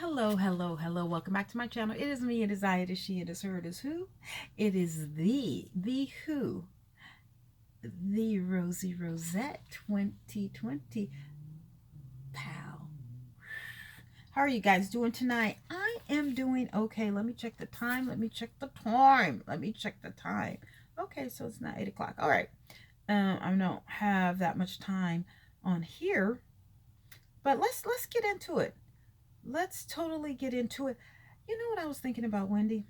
Hello, hello, hello. Welcome back to my channel. It is me, it is I, it is she, it is her, it is who? It is the who? The Rosie Rosette 2020 pal. How are you guys doing tonight? I am doing okay. Let me check the time. Let me check the time. Let me check the time. Okay, so it's not 8 o'clock. All right. I don't have that much time on here, but let's get into it. Let's totally get into it. You know what I was thinking about, Wendy?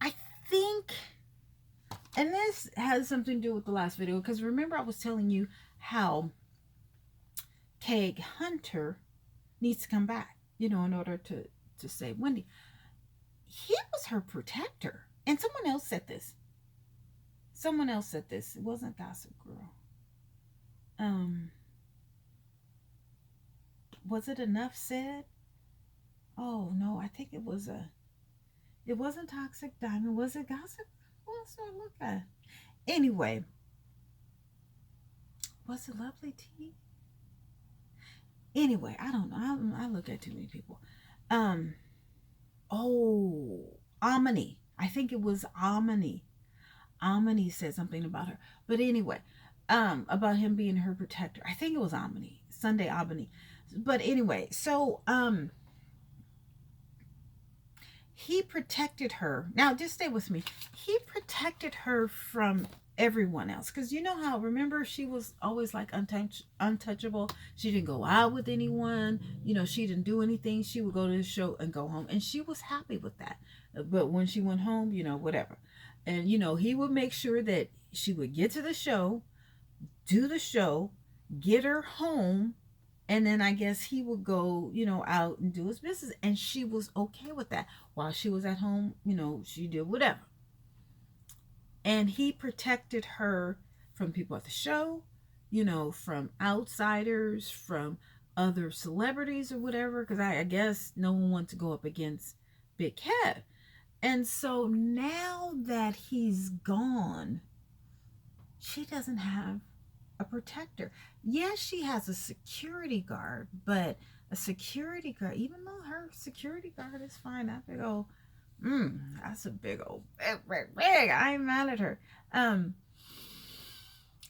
I think, and this has something to do with the last video, because remember I was telling you how Keg Hunter needs to come back, in order to save Wendy. He was her protector. And someone else said this. Someone else said this. It wasn't Gossip Girl. Um, was it Enough Said? Oh no, I think it wasn't Toxic Diamond. Was it Gossip? What else did I look at? Anyway, was it Lovely Tea? Anyway, I don't know. I look at too many people. Um, oh, Amani. I think it was Amani. Amani said something about her. But anyway, about him being her protector. I think it was Amani. Sunday Amani. But anyway, so he protected her. Now, just stay with me. He protected her from everyone else, because you know how, remember, she was always like untouchable. She didn't go out with anyone, she didn't do anything. She would go to the show and go home, and she was happy with that. But when she went home, whatever. And he would make sure that she would get to the show, do the show, get her home, and then I guess he would go, out and do his business. And she was okay with that. While she was at home, she did whatever. And he protected her from people at the show, from outsiders, from other celebrities or whatever, because I guess no one wanted to go up against Big Kev. And so now that he's gone, she doesn't have a protector. Yes, she has a security guard, but a security guard, even though her security guard is fine, that big old, that's a big old, big. I ain't mad at her.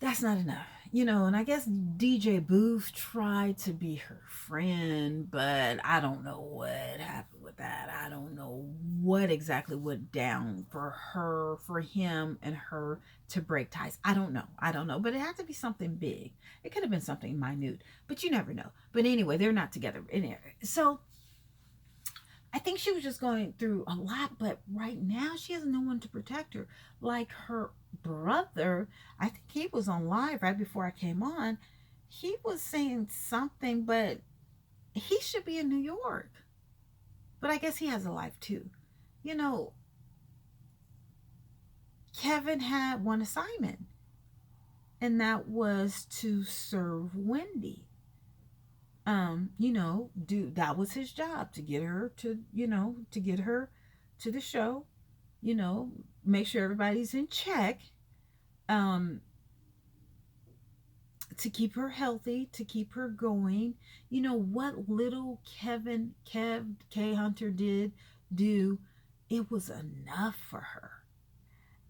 That's not enough, and I guess DJ Booth tried to be her friend, but I don't know what happened with that. I don't know what exactly went down for him and her to break ties. I don't know, but it had to be something big. It could have been something minute, but you never know. But anyway, they're not together. So I think she was just going through a lot, but right now she has no one to protect her. Like her brother, I think he was on live right before I came on. He was saying something, but he should be in New York. But I guess he has a life too. You know, Kevin had one assignment, and that was to serve Wendy. That was his job, to get her to get her to the show, make sure everybody's in check, um, to keep her healthy, to keep her going. What little K Hunter did do, it was enough for her.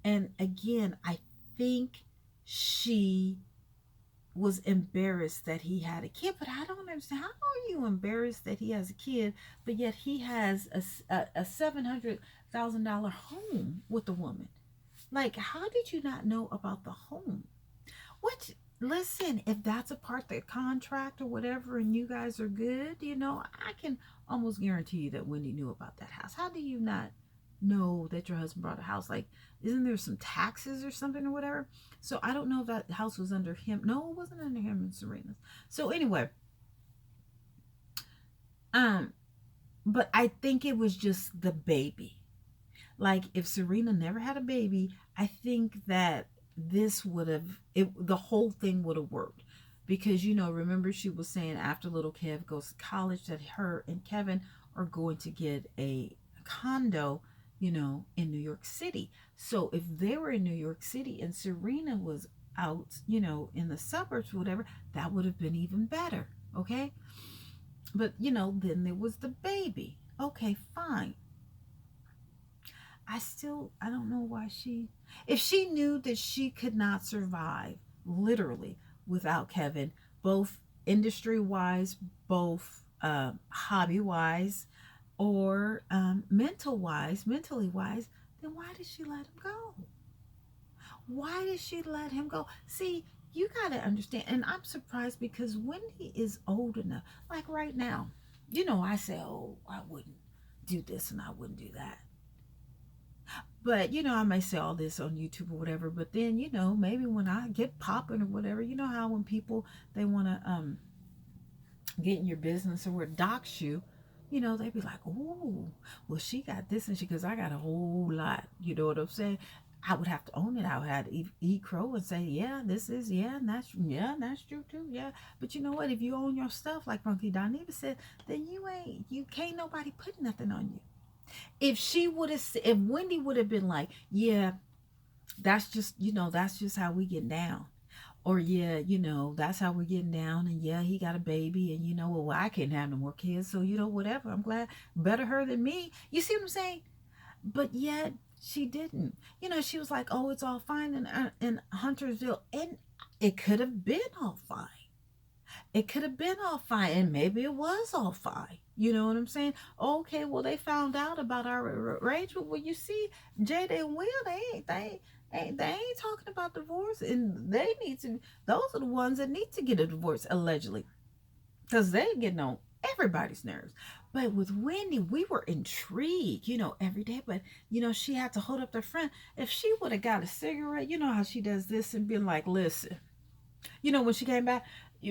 And again, I think she was embarrassed that he had a kid, but I don't understand. How are you embarrassed that he has a kid, but yet he has a $700,000 home with a woman? Like, how did you not know about the home? What? Listen, if that's a part of the contract or whatever, and you guys are good, I can almost guarantee you that Wendy knew about that house. How do you not know that your husband bought a house? Like, isn't there some taxes or something or whatever? So I don't know if that house was under him. No, it wasn't under him and Serena's. So anyway, but I think it was just the baby. Like, if Serena never had a baby, I think that this would have, the whole thing would have worked. Because, remember she was saying after little Kev goes to college that her and Kevin are going to get a condo, in New York City. So if they were in New York City and Serena was out, in the suburbs, whatever, that would have been even better. Okay. But, you know, then there was the baby. Okay, fine. I don't know why if she knew that she could not survive literally without Kevin, both industry wise, both hobby wise, or mentally wise, then why did she let him go? Why did she let him go? See, you got to understand, and I'm surprised because Wendy is old enough. Like right now, you know, I say, oh, I wouldn't do this and I wouldn't do that. But, you know, I may say all this on YouTube or whatever, but then, you know, maybe when I get popping or whatever, you know how when people, they want to get in your business or dox you, you know, they be like, oh, well, she got this and she goes, I got a whole lot. You know what I'm saying? I would have to own it. I would have to eat crow and say, yeah, this is, yeah, that's true too. Yeah. But you know what? If you own your stuff, like Funky Dineva said, then you can't nobody put nothing on you. If she would have, if Wendy would have been like, yeah, that's just, you know, that's just how we get down. Or yeah, you know, that's how we're getting down. And yeah, he got a baby, and you know, well, I can't have no more kids. So, you know, whatever. I'm glad, better her than me. You see what I'm saying? But yet she didn't. You know, she was like, oh, it's all fine in Huntersville. And it could have been all fine. It could have been all fine. And maybe it was all fine. You know what I'm saying? Okay, well, they found out about our arrangement. Well, you see, Jada and Will, they ain't talking about divorce, and they need to. Those are the ones that need to get a divorce allegedly, because they getting on everybody's nerves. But with Wendy, we were intrigued, you know, every day. But you know, she had to hold up their friend. If she would have got a cigarette, you know how she does this and been like, listen, you know, when she came back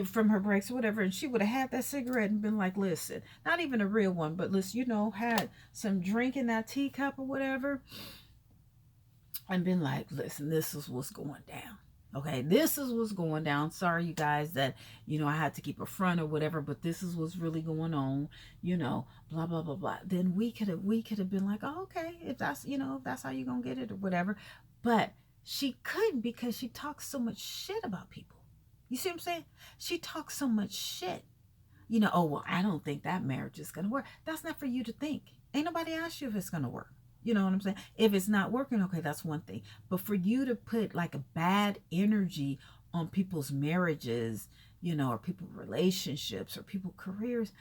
from her breaks or whatever, and she would have had that cigarette and been like, listen, not even a real one, but listen, you know, had some drink in that teacup or whatever, and been like, listen, this is what's going down. Okay, this is what's going down. Sorry, you guys, that, you know, I had to keep a front or whatever, but this is what's really going on, you know, blah, blah, blah, blah. Then we could have been like, oh, okay, if that's, you know, if that's how you're going to get it or whatever. But she couldn't because she talks so much shit about people. You see what I'm saying? She talks so much shit. You know, oh, well, I don't think that marriage is going to work. That's not for you to think. Ain't nobody asked you if it's going to work. You know what I'm saying? If it's not working, okay, that's one thing. But for you to put like a bad energy on people's marriages, you know, or people's relationships or people's careers,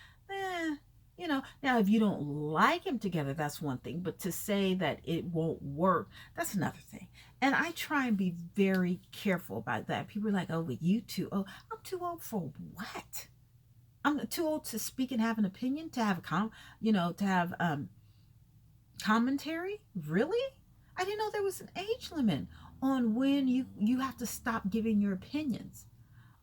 you know, now if you don't like him together, that's one thing. But to say that it won't work, that's another thing. And I try and be very careful about that. People are like, oh, but you too. Oh, I'm too old for what? I'm too old to speak and have an opinion, to have to have commentary. Really? I didn't know there was an age limit on when you have to stop giving your opinions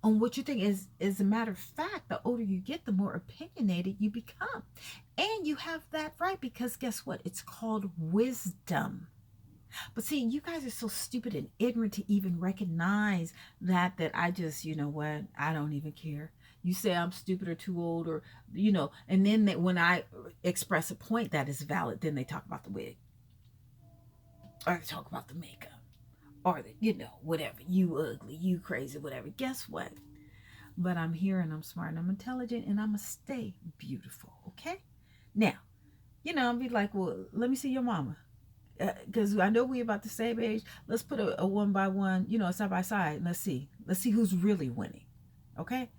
on what you think. Is a matter of fact, the older you get, the more opinionated you become, and you have that right, because guess what? It's called wisdom. But see, you guys are so stupid and ignorant to even recognize that I just, you know what, I don't even care. You say I'm stupid or too old, or, you know, and then when I express a point that is valid, then they talk about the wig, or they talk about the makeup, or the, you know, whatever. You ugly, you crazy, whatever. Guess what? But I'm here and I'm smart and I'm intelligent and I'm going to stay beautiful. Okay? Now, you know, I'll be like, well, let me see your mama. Because I know we about the same age. Let's put a one by one, you know, side by side. Let's see who's really winning. Okay.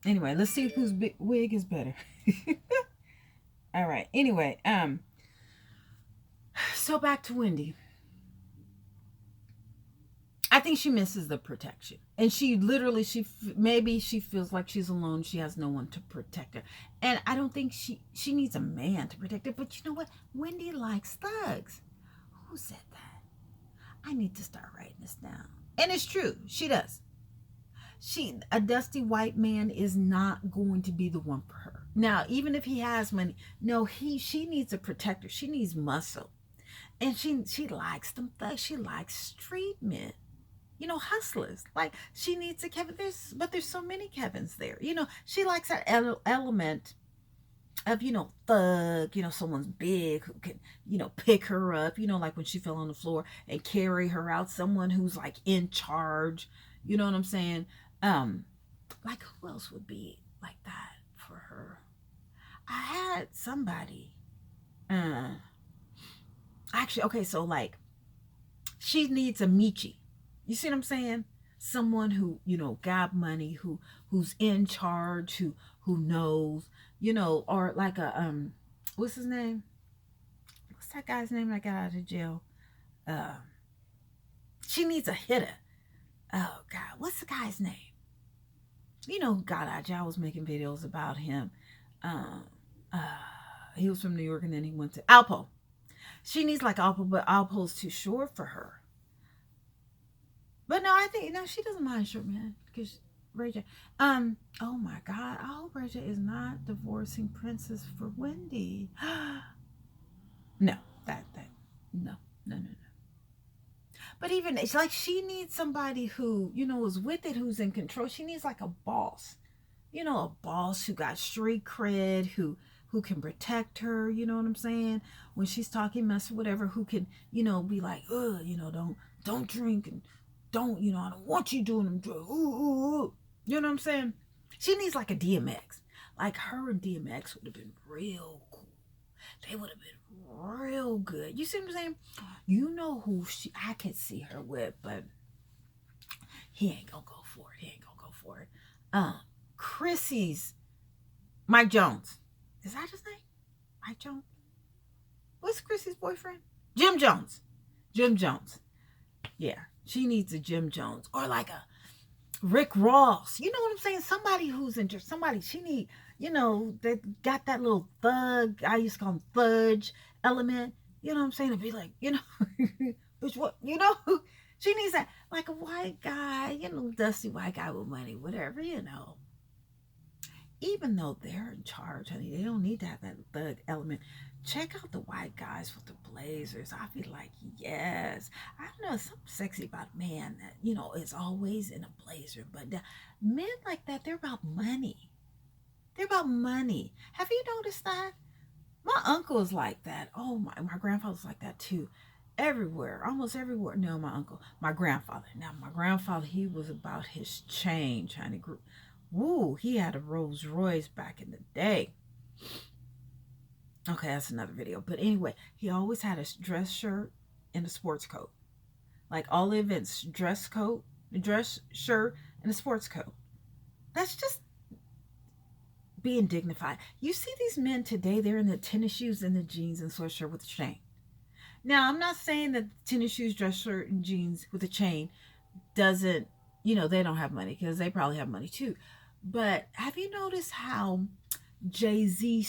Anyway, let's see whose big wig is better. All right. Anyway, so back to Wendy. I think she misses the protection, and she literally, maybe she feels like she's alone. She has no one to protect her, and I don't think she needs a man to protect her. But you know what? Wendy likes thugs. Who said that? I need to start writing this down. And it's true. She does. A dusty white man is not going to be the one for her. Now, even if he has money, no, she needs a protector. She needs muscle. And she likes them thugs. She likes street men. You know, hustlers. Like, she needs a Kevin. But there's so many Kevins there. You know, she likes that element of, you know, thug, you know, someone's big who can, you know, pick her up, you know, like when she fell on the floor and carry her out, someone who's like in charge, you know what I'm saying? Like, who else would be like that for her. I had somebody, actually, okay, so like, she needs a Michi. You see what I'm saying? Someone who, got money, who's in charge, who knows, or like a what's his name? What's that guy's name that got out of jail? Uh, she needs a hitter. Oh God, what's the guy's name? Who got out of jail? I was making videos about him. Um, uh, he was from New York and then he went to Alpo. She needs like Alpo, but Alpo's too short for her. But no, I think she doesn't mind short man because Ray J. Oh my God, I hope Ray J is not divorcing Princess for Wendy. No, that no, no, no, no. But even it's like she needs somebody who is with it, who's in control. She needs like a boss, a boss who got street cred, who can protect her. You know what I'm saying? When she's talking mess or whatever, who can be like, don't drink and don't I don't want you doing them drugs. Ooh, ooh, ooh. You know what I'm saying? She needs like a DMX. Like her and DMX would have been real cool. They would have been real good. You see what I'm saying? You know who I could see her with, but he ain't gonna go for it. He ain't gonna go for it. Chrissy's Mike Jones. Is that his name? Mike Jones? What's Chrissy's boyfriend? Jim Jones. Jim Jones. Yeah. She needs a Jim Jones. Or like a Rick Ross. You know what I'm saying? Somebody who's interested. Somebody she need, that got that little thug, I used to call him fudge element. You know what I'm saying? To be like, which what, she needs that, like a white guy, dusty white guy with money, whatever, Even though they're in charge, honey, they don't need to have that thug element. Check out the white guys with the blazers. I feel like, yes. I don't know, something sexy about a man that, is always in a blazer. But men like that, they're about money. They're about money. Have you noticed that? My uncle is like that. Oh, my grandfather's like that too. Everywhere, almost everywhere. No, my uncle, my grandfather. Now, my grandfather, he was about his change, honey. Woo, he had a Rolls Royce back in the day. Okay, that's another video. But anyway, he always had a dress shirt and a sports coat. Like all the events, dress coat, dress shirt, and a sports coat. That's just being dignified. You see these men today, they're in the tennis shoes and the jeans and sweatshirt with a chain. Now, I'm not saying that tennis shoes, dress shirt, and jeans with a chain doesn't, they don't have money, because they probably have money too. But have you noticed how Jay-Z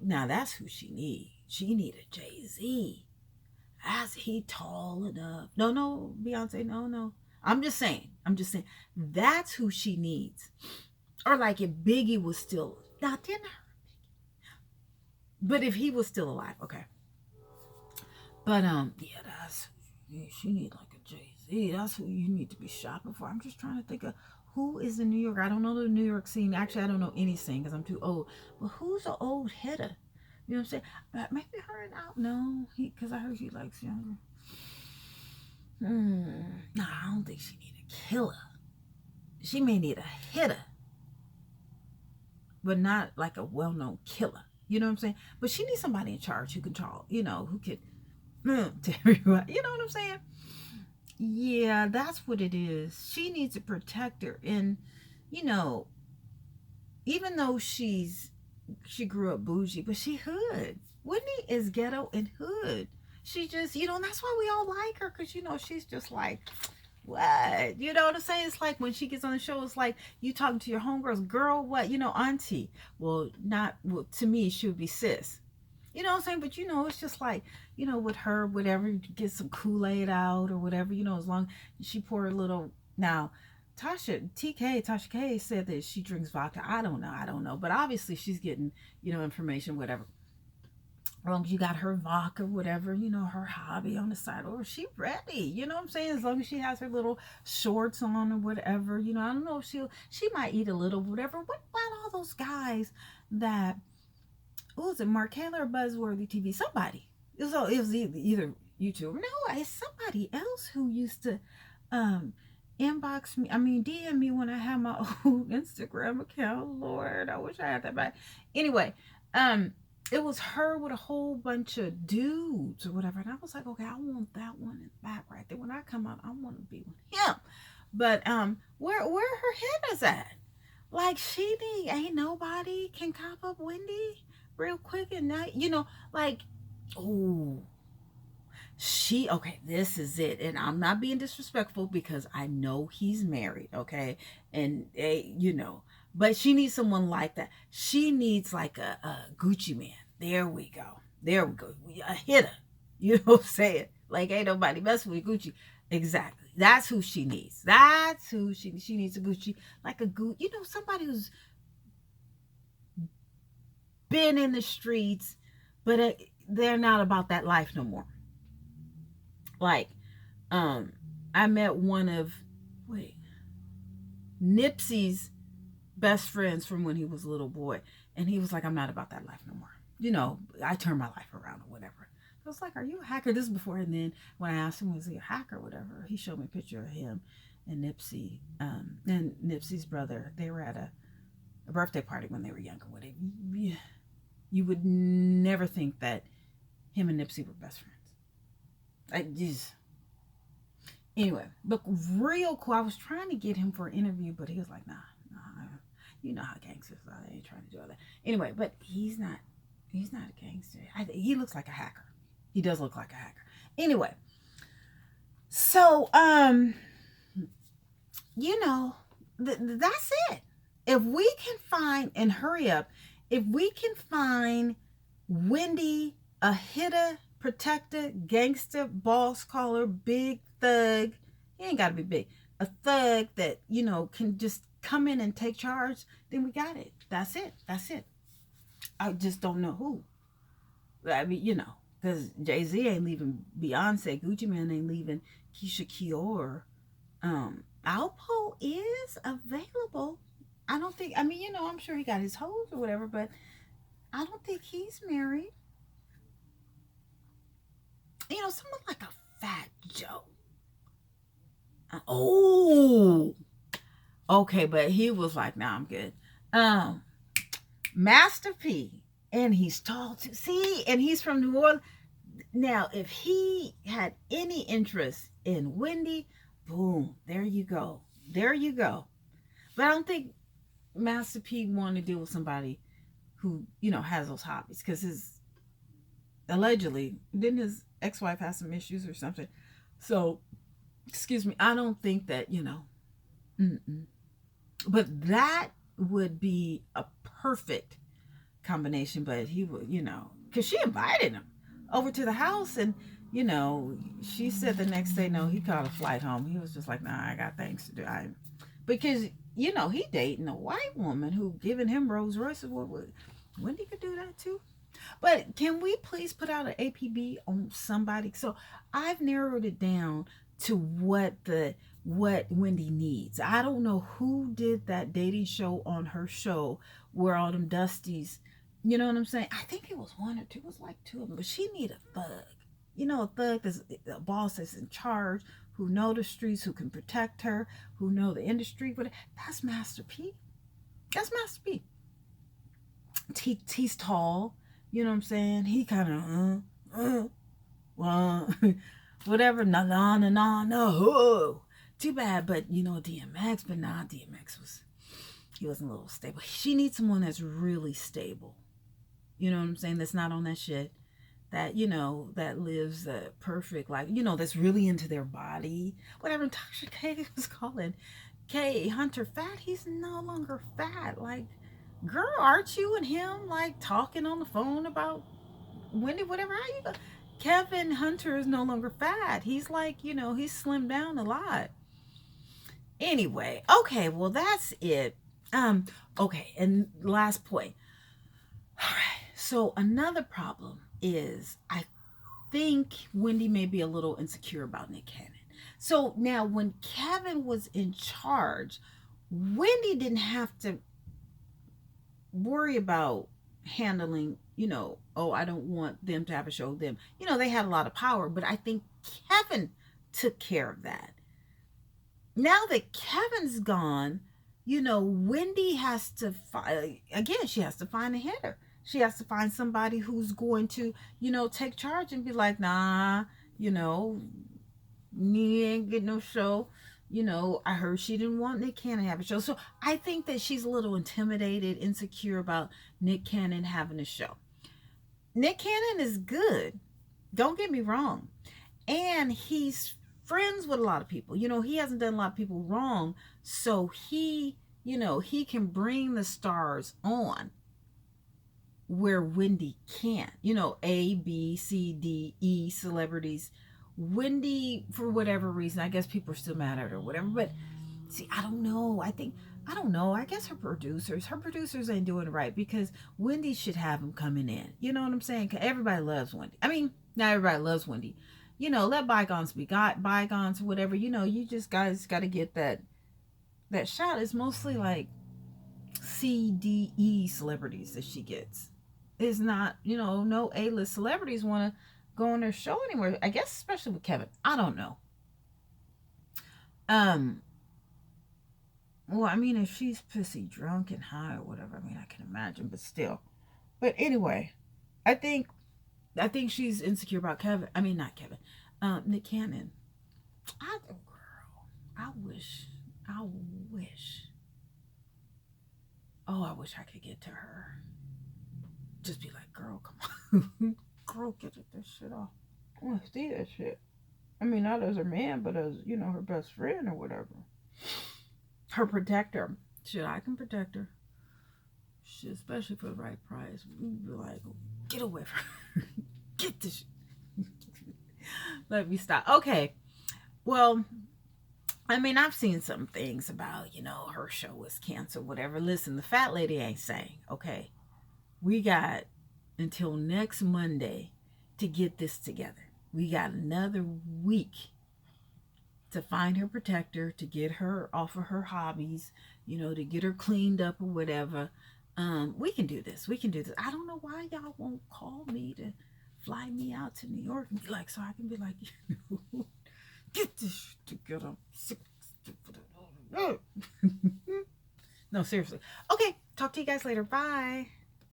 now that's who she needs. She need a Jay-Z. As he tall enough. No, Beyonce, no. I'm just saying. That's who she needs. Or like if Biggie was still, not didn't her. But if he was still alive, okay. But yeah, she need like a Jay-Z. That's who you need to be shopping for. I'm just trying to think of who is in New York. I don't know the New York scene. Actually, I don't know any scene because I'm too old. But who's an old hitter? You know what I'm saying? Maybe her and out. No, because I heard she likes younger. No, I don't think she need a killer. She may need a hitter, but not like a well-known killer. You know what I'm saying? But she needs somebody in charge who can talk, who could to everybody. You know what I'm saying? Yeah, that's what it is. She needs a protector. And, even though she grew up bougie, but she hood. Whitney is ghetto and hood. She just, that's why we all like her, because, she's just like, what? You know what I'm saying? It's like when she gets on the show, it's like you talking to your homegirls, girl, what? Auntie. Well, to me, she would be sis. You know what I'm saying? But, it's just like, with her, whatever, get some Kool-Aid out or whatever, as long as she pour a little. Now, Tasha K said that she drinks vodka. I don't know. But obviously she's getting, information, whatever. As long as you got her vodka, whatever, her hobby on the side, or she ready, you know what I'm saying? As long as she has her little shorts on or whatever, I don't know if she might eat a little, whatever. What about all those guys that, who was it, Markella or Buzzworthy TV? Somebody. It was either YouTube. No, it's somebody else who used to inbox me. I mean, DM me when I have my old Instagram account. Lord, I wish I had that back. Anyway, um, it was her with a whole bunch of dudes or whatever, and I was like, okay, I want that one in the back right there. When I come out, I want to be with him. But where her head is at? Like she need, ain't nobody can cop up Wendy real quick and not, like, oh, she, okay, this is it. And I'm not being disrespectful because I know he's married, okay? And but she needs someone like that. She needs like a Gucci man. There we go. There we go. A hitter. You know what I'm saying? Like ain't nobody messing with Gucci. Exactly. That's who she needs. That's who she needs, a Gucci, like a Gucci, somebody who's been in the streets, but they're not about that life no more. Like, I met one of Nipsey's best friends from when he was a little boy, and he was like, I'm not about that life no more. I turned my life around or whatever. I was like, are you a hacker? This is before. And then when I asked him, was he a hacker or whatever, he showed me a picture of him and Nipsey, and Nipsey's brother. They were at a birthday party when they were younger. You would never think that him and Nipsey were best friends. Anyway, but real cool. I was trying to get him for an interview, but he was like, nah, you know how gangsters are. I ain't trying to do all that. Anyway, but he's not a gangster. He looks like a hacker. He does look like a hacker. Anyway, so, that's it. If we can find, and hurry up, if we can find Wendy a hitter, protector, gangster, boss caller, big thug. He ain't got to be big. A thug that, can just come in and take charge, then we got it. That's it. I just don't know who. I mean, because Jay-Z ain't leaving Beyonce. Gucci Mane ain't leaving Keisha Kior. Alpo is available. I don't think, I'm sure he got his hoes or whatever, but I don't think he's married. Someone like a Fat Joe. Oh, okay, but he was like, nah, I'm good. Master P, and he's tall too. See, and he's from New Orleans. Now, if he had any interest in Wendy, boom, there you go. But I don't think Master P wanted to deal with somebody who, has those hobbies, because allegedly, didn't his ex-wife have some issues or something? So, excuse me, I don't think that, but that would be a perfect combination. But he would, because she invited him over to the house, and she said the next day, no, he called a flight home. He was just like, nah, I got things to do. Because he dating a white woman who giving him Rolls Royces. Wendy could do that too. But can we please put out an APB on somebody? So I've narrowed it down to what Wendy needs. I don't know who did that dating show on her show where all them Dusties, you know what I'm saying? I think it was one or two. It was like two of them. But she need a thug. A thug that's a boss that's in charge, who know the streets, who can protect her, who know the industry. But that's Master P. He's tall. You know what I'm saying? He kind of, whatever. No. Too bad, but DMX, but nah, he wasn't a little stable. She needs someone that's really stable. You know what I'm saying? That's not on that shit. That, that lives a perfect life. That's really into their body. Whatever Tasha K was calling K Hunter fat. He's no longer fat. Like, girl, aren't you and him like talking on the phone about Wendy, whatever? How you go? Kevin Hunter is no longer fat. He's like, he's slimmed down a lot. Anyway, okay, well, that's it. Okay, and last point. All right, so another problem is I think Wendy may be a little insecure about Nick Cannon. So now when Kevin was in charge, Wendy didn't have to worry about handling, I don't want them to have a show of them. They had a lot of power, but I think Kevin took care of that. now that Kevin's gone, Wendy has to find, again, she has to find a hitter. She has to find somebody who's going to, take charge and be like, nah, you know, me ain't get no show. I heard she didn't want Nick Cannon to have a show. So I think that she's a little intimidated, insecure about Nick Cannon having a show. Nick Cannon is good. Don't get me wrong. And he's friends with a lot of people. He hasn't done a lot of people wrong. So he can bring the stars on where Wendy can't. A, B, C, D, E celebrities. Wendy, for whatever reason, I guess people are still mad at her or whatever. But see, I don't know. I don't know. I guess her producers ain't doing it right, because Wendy should have them coming in. You know what I'm saying? 'Cause everybody loves Wendy. I mean, not everybody loves Wendy. Let bygones be bygones, whatever. You just guys got to get that shot. It's mostly like C, D, E celebrities that she gets. It's not, no A-list celebrities want to go on their show anywhere. I guess especially with Kevin. I don't know. Well, I mean, if she's pissy drunk and high or whatever, I mean, I can imagine, but still. But anyway, I think she's insecure about Kevin. I mean, not Kevin. Nick Cannon. I wish. Oh, I wish I could get to her. Just be like, girl, come on. Girl, get this shit off. I want to see that shit. I mean, not as her man, but as, her best friend or whatever. Her protector. Shit, I can protect her. Shit, especially for the right price. We'd be like, get away from her. Get this shit. Let me stop. Okay. Well, I mean, I've seen some things about, her show was canceled, whatever. Listen, the fat lady ain't saying, okay, we got until next Monday to get this together. We got another week to find her protector, to get her off of her hobbies, to get her cleaned up or whatever. We can do this. I don't know why y'all won't call me to fly me out to New York and be like, so I can be like, get this shit together. No, seriously. Okay, talk to you guys later. Bye.